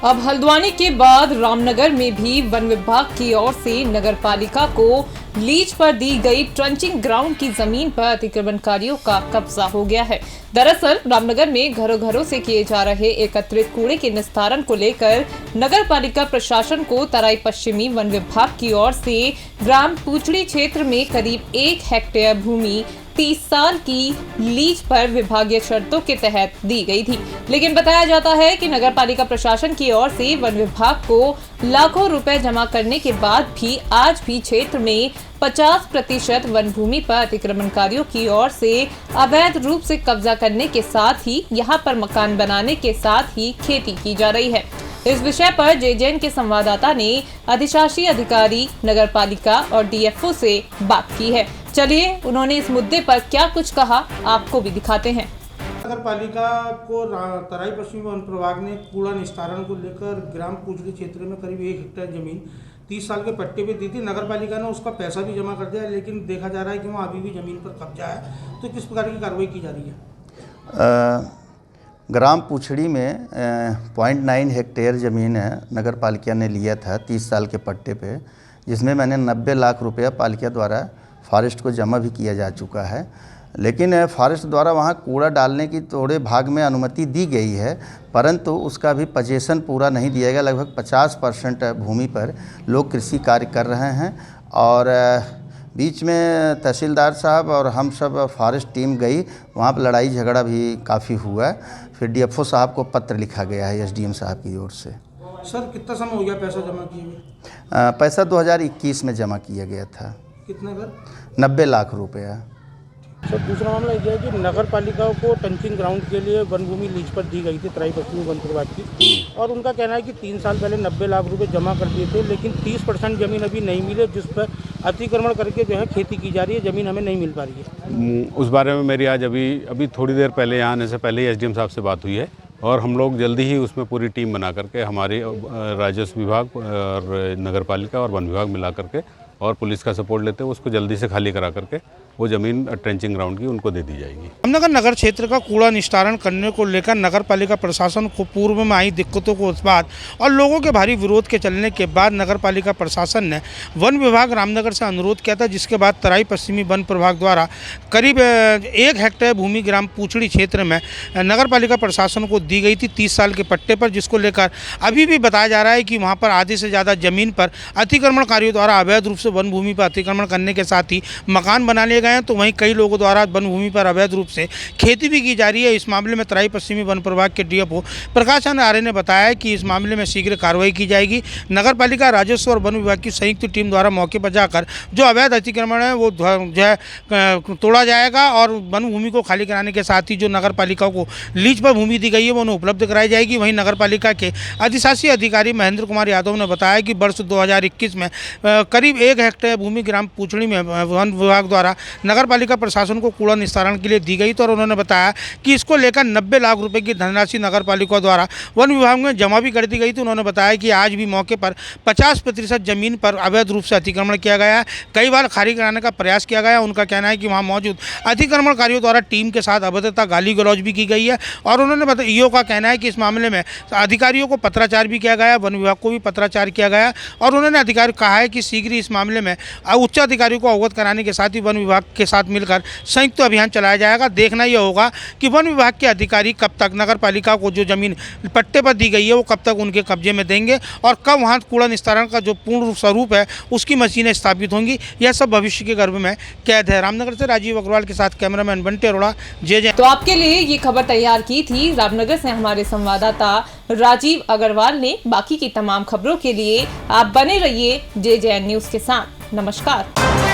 अब हल्द्वानी के बाद रामनगर में भी वन विभाग की ओर से नगरपालिका को लीज पर दी गई ट्रंचिंग ग्राउंड की जमीन पर अतिक्रमणकारियों का कब्जा हो गया है। दरअसल रामनगर में घरों घरों से किए जा रहे एकत्रित कूड़े के निस्तारण को लेकर नगरपालिका प्रशासन को तराई पश्चिमी वन विभाग की ओर से ग्राम पूछड़ी क्षेत्र में करीब 1 हेक्टेयर भूमि 30 साल की लीज पर विभागीय शर्तों के तहत दी गई थी, लेकिन बताया जाता है कि नगरपालिका प्रशासन की ओर से वन विभाग को लाखों रुपए जमा करने के बाद भी आज भी क्षेत्र में 50% वन भूमि पर अतिक्रमणकारियों की ओर से अवैध रूप से कब्जा करने के साथ ही यहां पर मकान बनाने के साथ ही खेती की जा रही है। इस विषय पर जेजेएन के संवाददाता ने अधिशासी अधिकारी नगरपालिका और डीएफओ से बात की है। चलिए उन्होंने इस मुद्दे पर क्या कुछ कहा आपको भी दिखाते हैं। नगरपालिका को तराई पश्चिमी वन प्रभाग ने कूड़ा निस्तारण को लेकर ग्राम पूछड़ी क्षेत्र में करीब 1 हेक्टेयर जमीन 30 साल के पट्टे पे दी थी। नगरपालिका ने उसका पैसा भी जमा कर दिया, लेकिन देखा जा रहा है कि वहाँ अभी भी ज़मीन पर कब्जा है। तो किस प्रकार की कार्रवाई की जा रही है? ग्राम पूछड़ी में 0.9 हेक्टेयर ज़मीन नगरपालिका ने लिया था 30 साल के पट्टे पे, जिसमें मैंने 90 लाख रुपया पालिका द्वारा फॉरेस्ट को जमा भी किया जा चुका है। लेकिन फॉरेस्ट द्वारा वहाँ कूड़ा डालने की थोड़े भाग में अनुमति दी गई है, परंतु उसका भी पोजीशन पूरा नहीं दिया गया। लगभग 50% भूमि पर लोग कृषि कार्य कर रहे हैं और बीच में तहसीलदार साहब और हम सब फॉरेस्ट टीम गई, वहाँ पर लड़ाई झगड़ा भी काफ़ी हुआ। फिर डीएफओ साहब को पत्र लिखा गया है एसडीएम साहब की ओर से। सर कितना समय हो गया पैसा जमा किए हुए? पैसा 2021 में जमा किया गया था। कितना सर? 90 लाख रुपया। सर दूसरा मामला यह है कि नगर पालिका को ट्रंचिंग ग्राउंड के लिए वन भूमि लीज पर दी गई थी तराई पश्चिमी वन प्रभाग की, और उनका कहना है कि 3 साल पहले 90 लाख रुपए जमा कर दिए थे, लेकिन 30% ज़मीन अभी नहीं मिले, जिस पर अतिक्रमण करके जो है खेती की जा रही है, ज़मीन हमें नहीं मिल पा रही है। उस बारे में मेरी आज अभी थोड़ी देर पहले यहाँ आने से पहले ही एसडीएम साहब से बात हुई है और हम लोग जल्दी ही उसमें पूरी टीम बना करके हमारे राजस्व विभाग और नगरपालिका और वन विभाग मिला करके और पुलिस का सपोर्ट लेते हुए उसको जल्दी से खाली करा करके वो ज़मीन ट्रेंचिंग ग्राउंड की उनको दे दी जाएगी। रामनगर नगर क्षेत्र का कूड़ा निस्तारण करने को लेकर नगरपालिका प्रशासन को पूर्व में आई दिक्कतों को उस बाद और लोगों के भारी विरोध के चलने के बाद नगरपालिका प्रशासन ने वन विभाग रामनगर से अनुरोध किया था, जिसके बाद तराई पश्चिमी वन प्रभाग द्वारा करीब 1 हेक्टेयर भूमि ग्राम पूछड़ी क्षेत्र में नगरपालिका प्रशासन को दी गई थी 30 साल के पट्टे पर, जिसको लेकर अभी भी बताया जा रहा है कि वहाँ पर आधे से ज़्यादा ज़मीन पर अतिक्रमणकारियों द्वारा अवैध रूप से वन भूमि पर अतिक्रमण करने के साथ ही मकान बना लिए गए हैं। तो वहीं कई लोगों द्वारा वन भूमि पर अवैध रूप से खेती भी की जा रही है। इस मामले में तराई पश्चिमी वन प्रभाग के डीएफओ प्रकाश चंद्र आर्य ने बताया कि इस मामले में शीघ्र कार्रवाई की जाएगी। नगरपालिका, राजस्व और वन विभाग की संयुक्त टीम द्वारा मौके पर जाकर जो अवैध अतिक्रमण है वो जो है तोड़ा जाएगा और वन भूमि को खाली कराने के साथ ही जो नगरपालिका को लीज पर भूमि दी गई है वो उन्हें उपलब्ध कराई जाएगी। वहीं नगरपालिका के अधिशासी अधिकारी महेंद्र कुमार यादव ने बताया कि वर्ष 2021 में करीब 1 हेक्टेयर भूमि ग्राम पूछड़ी में वन विभाग द्वारा नगरपालिका प्रशासन को कूड़ा निस्तारण के लिए दी गई। तो और उन्होंने बताया कि इसको लेकर 90 लाख रुपए की धनराशि नगरपालिका द्वारा वन विभाग में जमा भी कर दी गई थी। उन्होंने बताया कि आज भी मौके पर 50% जमीन पर अवैध रूप से अतिक्रमण किया गया है। कई बार खाली कराने का प्रयास किया गया। उनका कहना है कि वहाँ मौजूद अतिक्रमणकारियों द्वारा टीम के साथ अभद्रता, गाली गलौज भी की गई है। और उन्होंने ईओ का कहना है कि इस मामले में अधिकारियों को पत्राचार भी किया गया, वन विभाग को भी पत्राचार किया गया। और उन्होंने अधिकारी कहा है कि शीघ्र इस मामले में उच्च अधिकारियों को अवगत कराने के साथ ही वन विभाग के साथ मिलकर संयुक्त अभियान चलाया जाएगा। देखना यह होगा कि वन विभाग के अधिकारी कब तक नगरपालिका को जो जमीन पट्टे पर दी गई है वो कब तक उनके कब्जे में देंगे और कब वहाँ कूड़ा निस्तारण का जो पूर्ण स्वरूप है उसकी मशीनें स्थापित होंगी। यह सब भविष्य के गर्भ में कैद है। रामनगर से राजीव अग्रवाल के साथ कैमरामैन बंटे अरोड़ा, जेजे। तो आपके लिए ये खबर तैयार की थी रामनगर से हमारे संवाददाता राजीव अग्रवाल ने। बाकी की तमाम खबरों के लिए आप बने रहिए जेजेएन न्यूज के साथ। नमस्कार।